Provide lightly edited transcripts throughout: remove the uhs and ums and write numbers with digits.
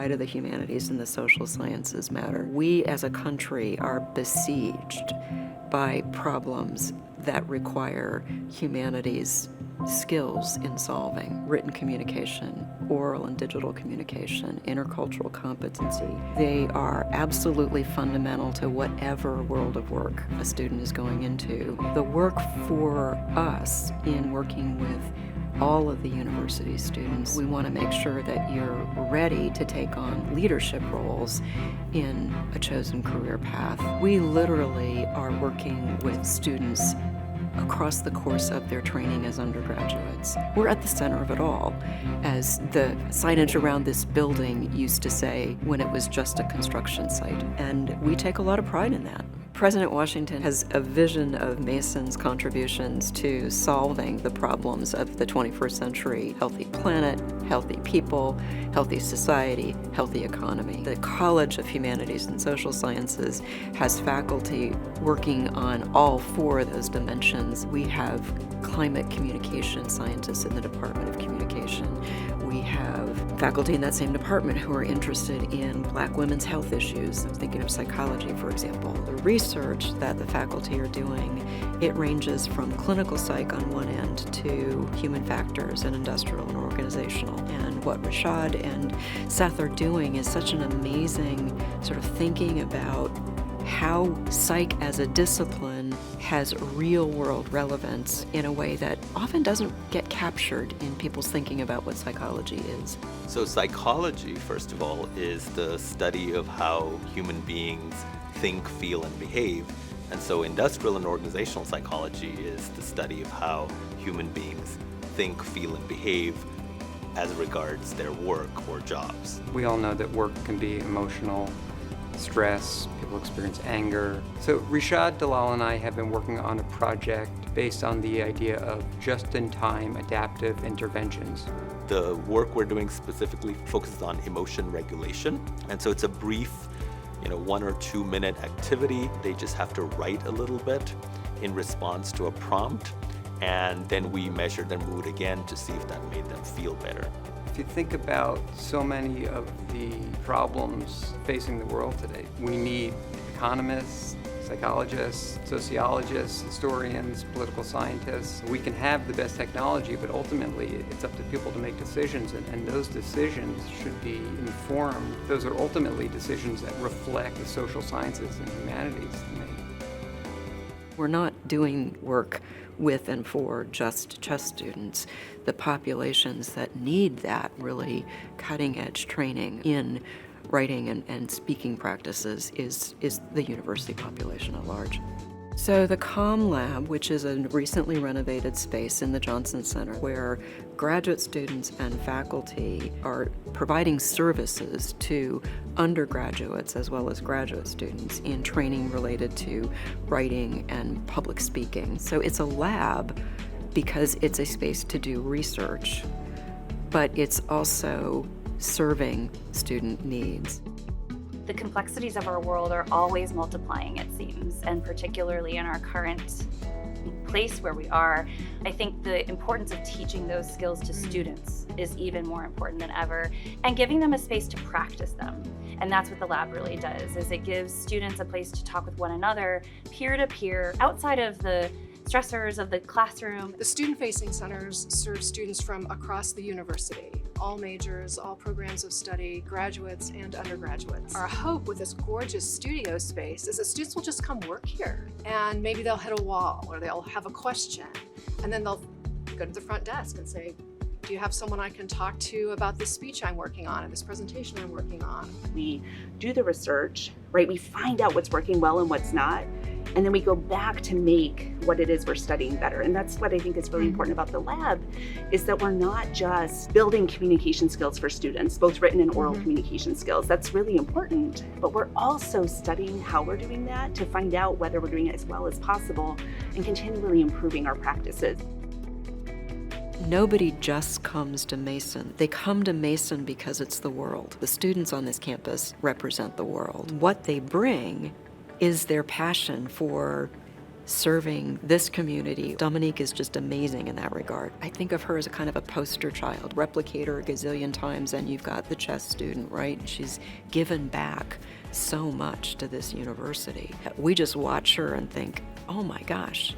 outside of the humanities and the social sciences matter. We as a country are besieged by problems that require humanities skills in solving: written communication, oral and digital communication, intercultural competency. They are absolutely fundamental to whatever world of work a student is going into. The work for us in working with all of the university students, we want to make sure that you're ready to take on leadership roles in a chosen career path. We literally are working with students across the course of their training as undergraduates. We're at the center of it all, as the signage around this building used to say when it was just a construction site, and we take a lot of pride in that. President Washington has a vision of Mason's contributions to solving the problems of the 21st century: healthy planet, healthy people, healthy society, healthy economy. The College of Humanities and Social Sciences has faculty working on all four of those dimensions. We have climate communication scientists in the Department of Communication. We have faculty in that same department who are interested in Black women's health issues. I'm thinking of psychology, for example. The research that the faculty are doing, it ranges from clinical psych on one end to human factors and industrial and organizational. And what Rashad and Seth are doing is such an amazing sort of thinking about how psych as a discipline has real-world relevance in a way that often doesn't get captured in people's thinking about what psychology is. So psychology, first of all, is the study of how human beings think, feel, and behave. And so industrial and organizational psychology is the study of how human beings think, feel, and behave as regards their work or jobs. We all know that work can be emotional, stress, people experience anger. So Rashad, Dalal, and I have been working on a project based on the idea of just-in-time adaptive interventions. The work we're doing specifically focuses on emotion regulation. And so it's a brief, 1 or 2 minute activity. They just have to write a little bit in response to a prompt. And then we measure their mood again to see if that made them feel better. If you think about so many of the problems facing the world today, we need economists, psychologists, sociologists, historians, political scientists. We can have the best technology, but ultimately it's up to people to make decisions, and those decisions should be informed. Those are ultimately decisions that reflect the social sciences and humanities. We're not doing work with and for just chess students. The populations that need that really cutting-edge training in writing and speaking practices is the university population at large. So the Comm Lab, which is a recently renovated space in the Johnson Center where graduate students and faculty are providing services to undergraduates as well as graduate students in training related to writing and public speaking. So it's a lab because it's a space to do research, but it's also serving student needs. The complexities of our world are always multiplying, it seems, and particularly in our current place where we are, I think the importance of teaching those skills to students is even more important than ever, and giving them a space to practice them. And that's what the lab really does, is it gives students a place to talk with one another, peer-to-peer, outside of the stressors of the classroom. The student-facing centers serve students from across the university, all majors, all programs of study, graduates and undergraduates. Our hope with this gorgeous studio space is that students will just come work here, and maybe they'll hit a wall or they'll have a question, and then they'll go to the front desk and say, do you have someone I can talk to about this speech I'm working on or this presentation I'm working on? We do the research, right? We find out what's working well and what's not. And then we go back to make what it is we're studying better. And that's what I think is really important about the lab, is that we're not just building communication skills for students, both written and oral communication skills. That's really important, but we're also studying how we're doing that to find out whether we're doing it as well as possible and continually improving our practices. Nobody just comes to Mason. They come to Mason because it's the world. The students on this campus represent the world. What they bring is their passion for serving this community. Dominique is just amazing in that regard. I think of her as a kind of a poster child. Replicate her a gazillion times, and you've got the chess student, right? She's given back so much to this university. We just watch her and think, oh my gosh,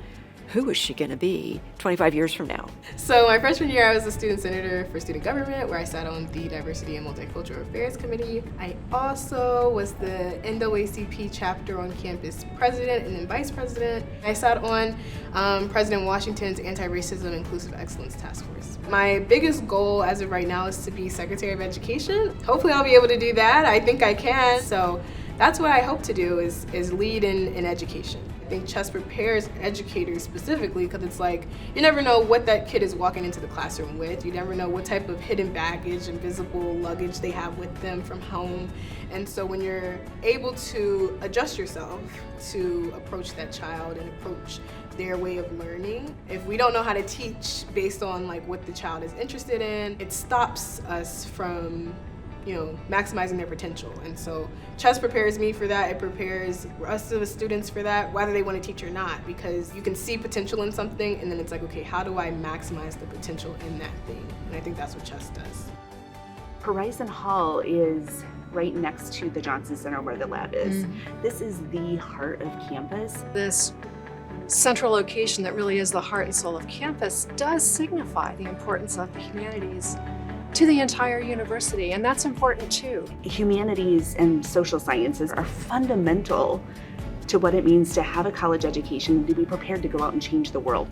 who is she going to be 25 years from now? So my freshman year, I was a student senator for student government, where I sat on the Diversity and Multicultural Affairs Committee. I also was the NAACP chapter on campus president and then vice president. I sat on President Washington's Anti-Racism Inclusive Excellence Task Force. My biggest goal as of right now is to be Secretary of Education. Hopefully I'll be able to do that. I think I can. So that's what I hope to do is lead in education. I think chess prepares educators specifically because it's like, you never know what that kid is walking into the classroom with. You never know what type of hidden baggage, invisible luggage they have with them from home. And so when you're able to adjust yourself to approach that child and approach their way of learning, if we don't know how to teach based on like what the child is interested in, it stops us from maximizing their potential. And so chess prepares me for that. It prepares us as students for that, whether they want to teach or not, because you can see potential in something and then it's like, okay, how do I maximize the potential in that thing? And I think that's what chess does. Horizon Hall is right next to the Johnson Center where the lab is. This is the heart of campus. This central location that really is the heart and soul of campus does signify the importance of the humanities to the entire university, and that's important too. Humanities and social sciences are fundamental to what it means to have a college education and to be prepared to go out and change the world.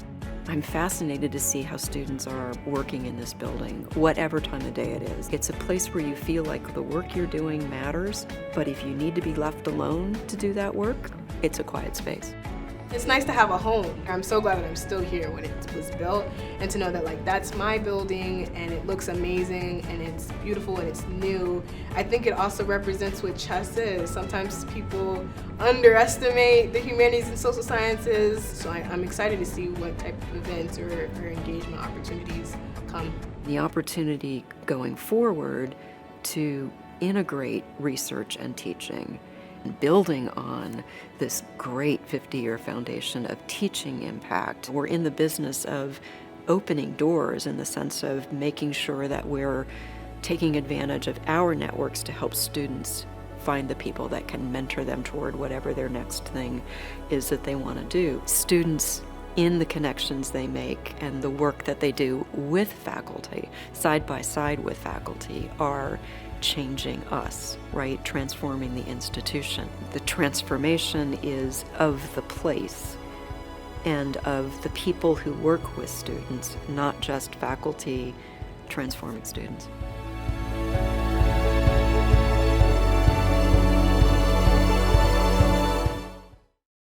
I'm fascinated to see how students are working in this building, whatever time of day it is. It's a place where you feel like the work you're doing matters, but if you need to be left alone to do that work, it's a quiet space. It's nice to have a home. I'm so glad that I'm still here when it was built, and to know that like that's my building and it looks amazing and it's beautiful and it's new. I think it also represents what chess is. Sometimes people underestimate the humanities and social sciences, so I'm excited to see what type of events or engagement opportunities come. The opportunity going forward to integrate research and teaching, building on this great 50-year foundation of teaching impact. We're in the business of opening doors in the sense of making sure that we're taking advantage of our networks to help students find the people that can mentor them toward whatever their next thing is that they want to do. Students in the connections they make and the work that they do with faculty, side by side with faculty, are changing us, right? Transforming the institution. The transformation is of the place and of the people who work with students, not just faculty transforming students.